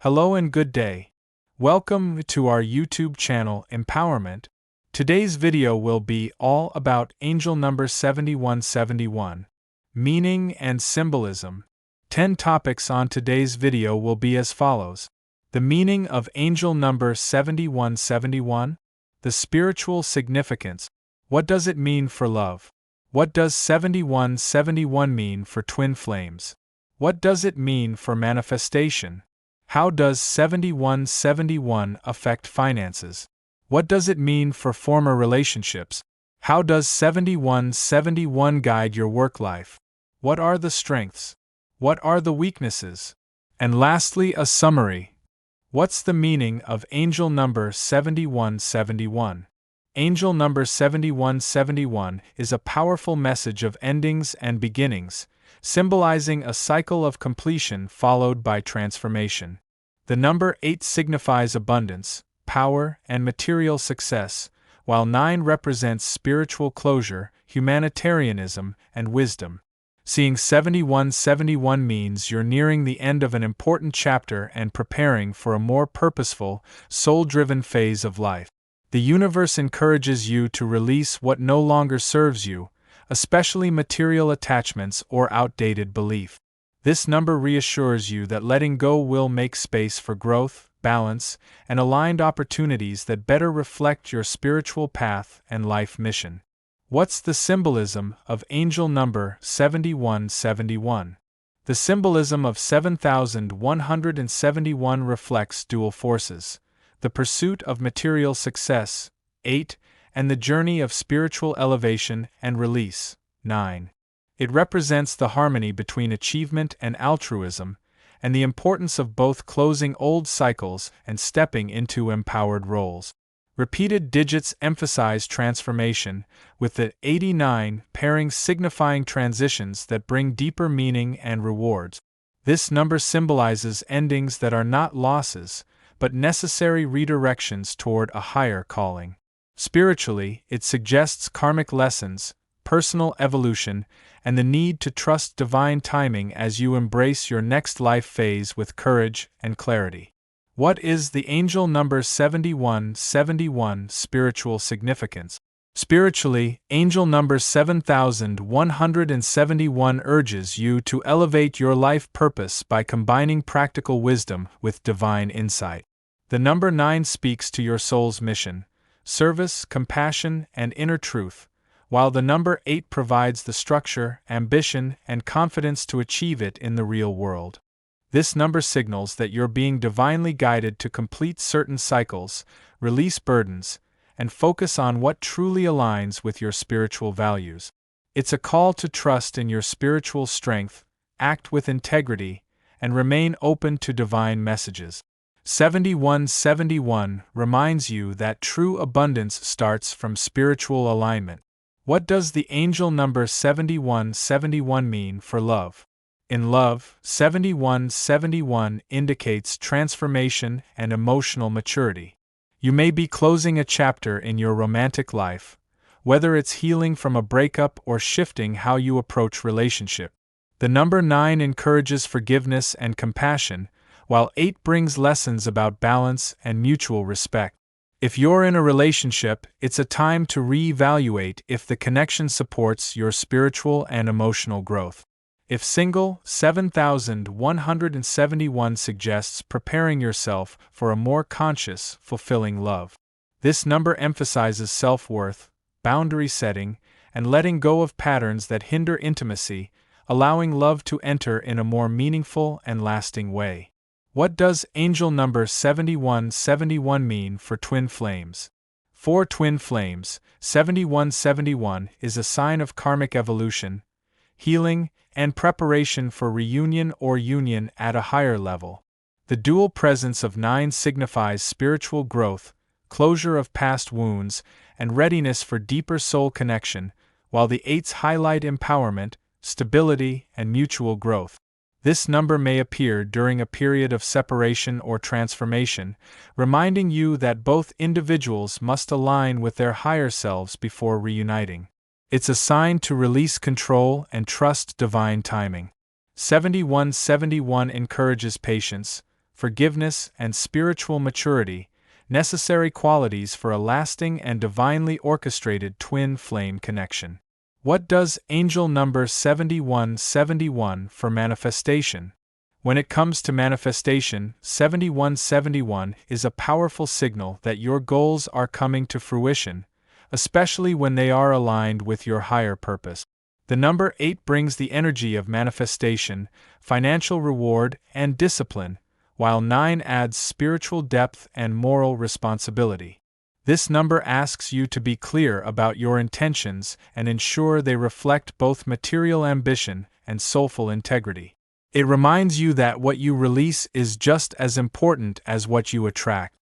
Hello and good day. Welcome to our YouTube channel Empowerment. Today's video will be all about angel number 7171, meaning and symbolism. 10 topics on today's video will be as follows: the meaning of angel number 7171, the spiritual significance. What does it mean for love? What does 7171 mean for twin flames? What does it mean for manifestation? How does 7171 affect finances? What does it mean for former relationships? How does 7171 guide your work life? What are the strengths? What are the weaknesses? And lastly, a summary. What's the meaning of angel number 7171? Angel number 7171 is a powerful message of endings and beginnings, symbolizing a cycle of completion followed by transformation. The number 8 signifies abundance, power, and material success, while 9 represents spiritual closure, humanitarianism, and wisdom. Seeing 7171 means you're nearing the end of an important chapter and preparing for a more purposeful, soul-driven phase of life. The universe encourages you to release what no longer serves you, especially material attachments or outdated belief. This number reassures you that letting go will make space for growth, balance, and aligned opportunities that better reflect your spiritual path and life mission. What's the symbolism of angel number 7171? The symbolism of 7171 reflects dual forces: the pursuit of material success, 8, and the journey of spiritual elevation and release, 9. It represents the harmony between achievement and altruism, and the importance of both closing old cycles and stepping into empowered roles. Repeated digits emphasize transformation, with the 89 pairing signifying transitions that bring deeper meaning and rewards. This number symbolizes endings that are not losses, but necessary redirections toward a higher calling. Spiritually, it suggests karmic lessons, personal evolution, and the need to trust divine timing as you embrace your next life phase with courage and clarity. What is the angel number 7171 spiritual significance? Spiritually, angel number 7171 urges you to elevate your life purpose by combining practical wisdom with divine insight. The number 9 speaks to your soul's mission, service, compassion, and inner truth, while the number 8 provides the structure, ambition, and confidence to achieve it in the real world. This number signals that you're being divinely guided to complete certain cycles, release burdens, and focus on what truly aligns with your spiritual values. It's a call to trust in your spiritual strength, act with integrity, and remain open to divine messages. 7171 reminds you that true abundance starts from spiritual alignment. What does the angel number 7171 mean for love? In love, 7171 indicates transformation and emotional maturity. You may be closing a chapter in your romantic life, whether it's healing from a breakup or shifting how you approach relationship. The number 9 encourages forgiveness and compassion, while 8 brings lessons about balance and mutual respect. If you're in a relationship, it's a time to reevaluate if the connection supports your spiritual and emotional growth. If single, 7171 suggests preparing yourself for a more conscious, fulfilling love. This number emphasizes self-worth, boundary setting, and letting go of patterns that hinder intimacy, allowing love to enter in a more meaningful and lasting way. What does angel number 7171 mean for twin flames? For twin flames, 7171 is a sign of karmic evolution, healing, and preparation for reunion or union at a higher level. The dual presence of 9 signifies spiritual growth, closure of past wounds, and readiness for deeper soul connection, while the 8s highlight empowerment, stability, and mutual growth. This number may appear during a period of separation or transformation, reminding you that both individuals must align with their higher selves before reuniting. It's a sign to release control and trust divine timing. 7171 encourages patience, forgiveness, and spiritual maturity, necessary qualities for a lasting and divinely orchestrated twin flame connection. What does angel number 7171 for manifestation? When it comes to manifestation, 7171 is a powerful signal that your goals are coming to fruition, especially when they are aligned with your higher purpose. The number 8 brings the energy of manifestation, financial reward, and discipline, while 9 adds spiritual depth and moral responsibility. This number asks you to be clear about your intentions and ensure they reflect both material ambition and soulful integrity. It reminds you that what you release is just as important as what you attract.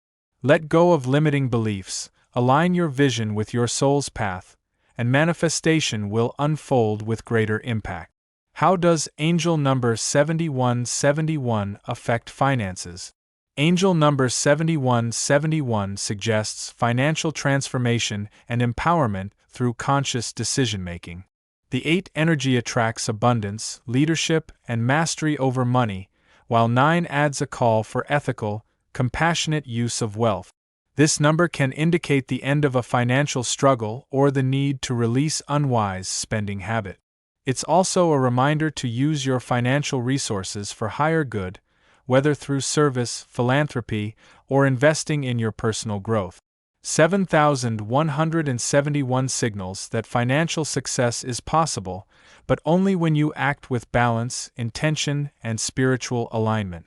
Let go of limiting beliefs, align your vision with your soul's path, and manifestation will unfold with greater impact. How does angel number 7171 affect finances? Angel number 7171 suggests financial transformation and empowerment through conscious decision-making. The 8 energy attracts abundance, leadership, and mastery over money, while 9 adds a call for ethical, compassionate use of wealth. This number can indicate the end of a financial struggle or the need to release unwise spending habit. It's also a reminder to use your financial resources for higher good, whether through service, philanthropy, or investing in your personal growth. 7171 signals that financial success is possible, but only when you act with balance, intention, and spiritual alignment.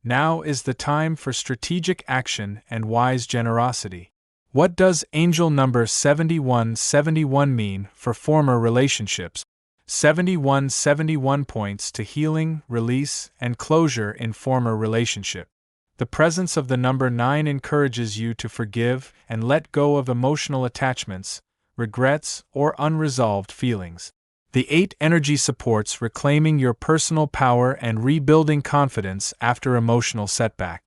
Now is the time for strategic action and wise generosity. What does angel number 7171 mean for former relationships? 7171 points to healing, release, and closure in former relationship. The presence of the number 9 encourages you to forgive and let go of emotional attachments, regrets, or unresolved feelings. The 8 energy supports reclaiming your personal power and rebuilding confidence after emotional setback.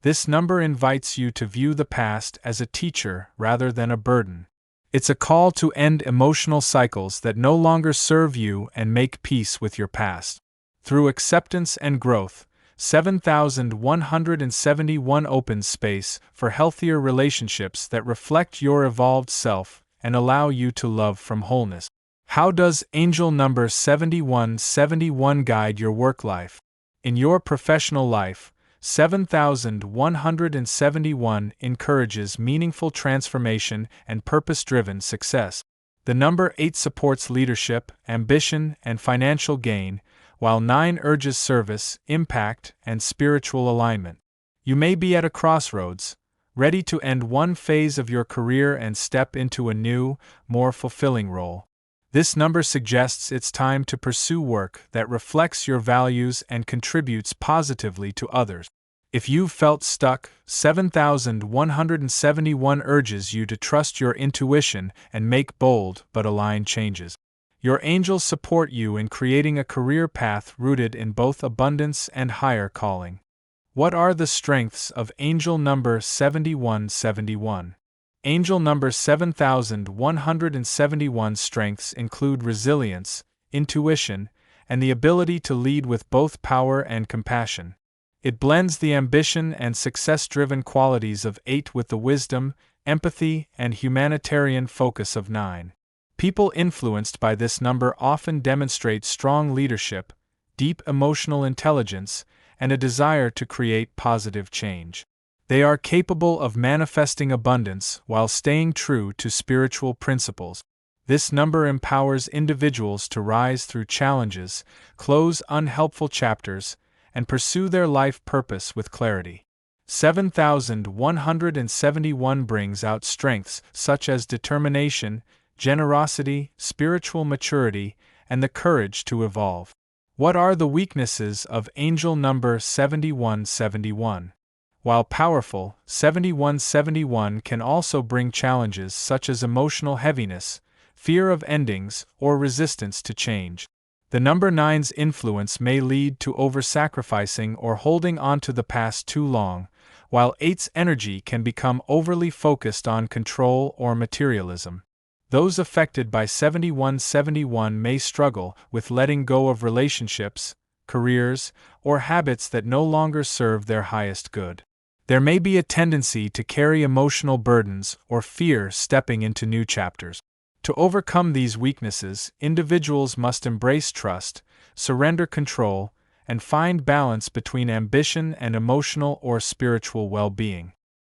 This number invites you to view the past as a teacher rather than a burden. It's a call to end emotional cycles that no longer serve you and make peace with your past. Through acceptance and growth, 7171 opens space for healthier relationships that reflect your evolved self and allow you to love from wholeness. How does angel number 7171 guide your work life? In your professional life, 7171 encourages meaningful transformation and purpose-driven success. The number 8 supports leadership, ambition, and financial gain, while 9 urges service, impact, and spiritual alignment. You may be at a crossroads, ready to end one phase of your career and step into a new, more fulfilling role. This number suggests it's time to pursue work that reflects your values and contributes positively to others. If you've felt stuck, 7171 urges you to trust your intuition and make bold but aligned changes. Your angels support you in creating a career path rooted in both abundance and higher calling. What are the strengths of angel number 7171? Angel number 7171's strengths include resilience, intuition, and the ability to lead with both power and compassion. It blends the ambition and success-driven qualities of 8 with the wisdom, empathy, and humanitarian focus of 9. People influenced by this number often demonstrate strong leadership, deep emotional intelligence, and a desire to create positive change. They are capable of manifesting abundance while staying true to spiritual principles. This number empowers individuals to rise through challenges, close unhelpful chapters, and pursue their life purpose with clarity. 7171 brings out strengths such as determination, generosity, spiritual maturity, and the courage to evolve. What are the weaknesses of angel number 7171? While powerful, 7171 can also bring challenges such as emotional heaviness, fear of endings, or resistance to change. The number 9's influence may lead to over-sacrificing or holding on to the past too long, while 8's energy can become overly focused on control or materialism. Those affected by 7171 may struggle with letting go of relationships, careers, or habits that no longer serve their highest good. There may be a tendency to carry emotional burdens or fear stepping into new chapters. To overcome these weaknesses, individuals must embrace trust, surrender control, and find balance between ambition and emotional or spiritual well-being.